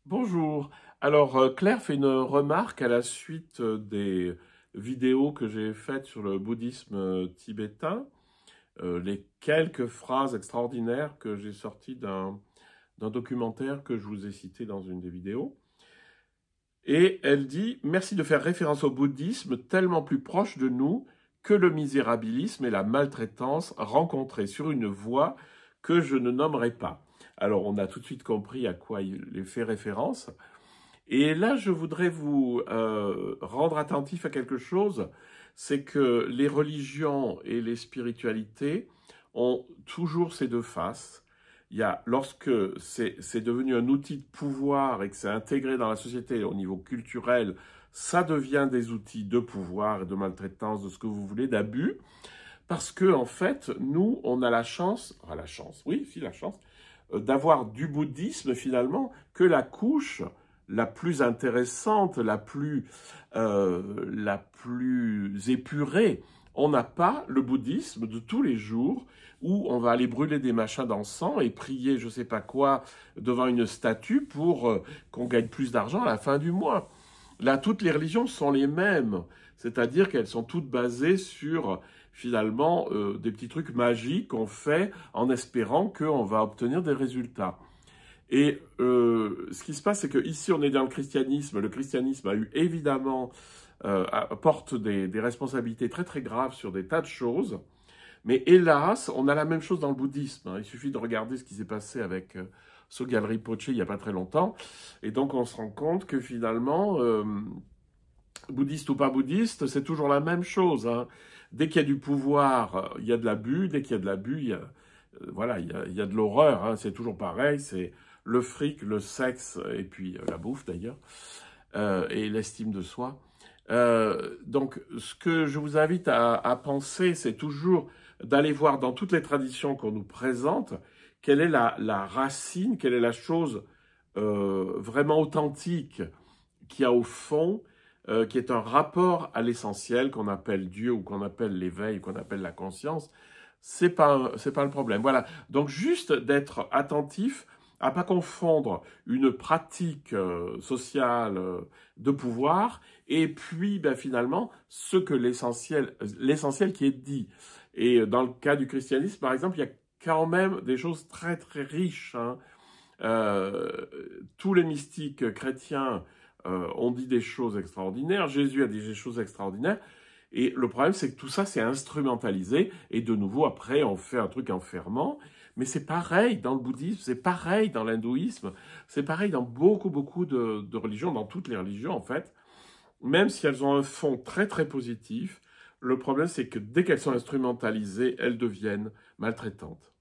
Bonjour. Alors, Claire fait une remarque à la suite des vidéos que j'ai faites sur le bouddhisme tibétain, les quelques phrases extraordinaires que j'ai sorties d'un documentaire que je vous ai cité dans une des vidéos. Et elle dit « Merci de faire référence au bouddhisme tellement plus proche de nous que le misérabilisme et la maltraitance rencontrés sur une voie que je ne nommerai pas. » Alors, on a tout de suite compris à quoi il fait référence. Et là, je voudrais vous rendre attentif à quelque chose, c'est que les religions et les spiritualités ont toujours ces deux faces. Il y a, lorsque c'est devenu un outil de pouvoir et que c'est intégré dans la société au niveau culturel, ça devient des outils de pouvoir et de maltraitance, de ce que vous voulez, d'abus, parce que en fait, nous, on a la chance, d'avoir du bouddhisme finalement que la couche la plus intéressante, la plus épurée. On n'a pas le bouddhisme de tous les jours où on va aller brûler des machins d'encens et prier je sais pas quoi devant une statue pour qu'on gagne plus d'argent à la fin du mois. Là, toutes les religions sont les mêmes, c'est-à-dire qu'elles sont toutes basées sur finalement des petits trucs magiques qu'on fait en espérant qu'on va obtenir des résultats. Et ce qui se passe, c'est qu'ici, on est dans le christianisme. Le christianisme a eu évidemment, porte des responsabilités très très graves sur des tas de choses. Mais hélas, on a la même chose dans le bouddhisme. Il suffit de regarder ce qui s'est passé avec Sogyal Rinpoché il n'y a pas très longtemps. Et donc, on se rend compte que finalement, bouddhiste ou pas bouddhiste, c'est toujours la même chose. Dès qu'il y a du pouvoir, il y a de l'abus. Dès qu'il y a de l'abus, il y a de l'horreur. C'est toujours pareil. C'est le fric, le sexe, et puis la bouffe d'ailleurs, et l'estime de soi. Donc, ce que je vous invite à penser, c'est toujours d'aller voir dans toutes les traditions qu'on nous présente, quelle est la racine, quelle est la chose vraiment authentique qui a au fond, qui est un rapport à l'essentiel, qu'on appelle Dieu, ou qu'on appelle l'éveil, qu'on appelle la conscience. C'est pas le problème. Voilà. Donc, juste d'être attentif à pas confondre une pratique sociale de pouvoir et puis finalement ce que l'essentiel qui est dit. Et dans le cas du christianisme, par exemple, il y a quand même des choses très très riches. Tous les mystiques chrétiens ont dit des choses extraordinaires. Jésus a dit des choses extraordinaires. Et le problème, c'est que tout ça, c'est instrumentalisé. Et de nouveau, après, on fait un truc enfermant. Mais c'est pareil dans le bouddhisme, c'est pareil dans l'hindouisme, c'est pareil dans beaucoup, beaucoup de religions, dans toutes les religions, en fait. Même si elles ont un fond très, très positif, le problème, c'est que dès qu'elles sont instrumentalisées, elles deviennent maltraitantes.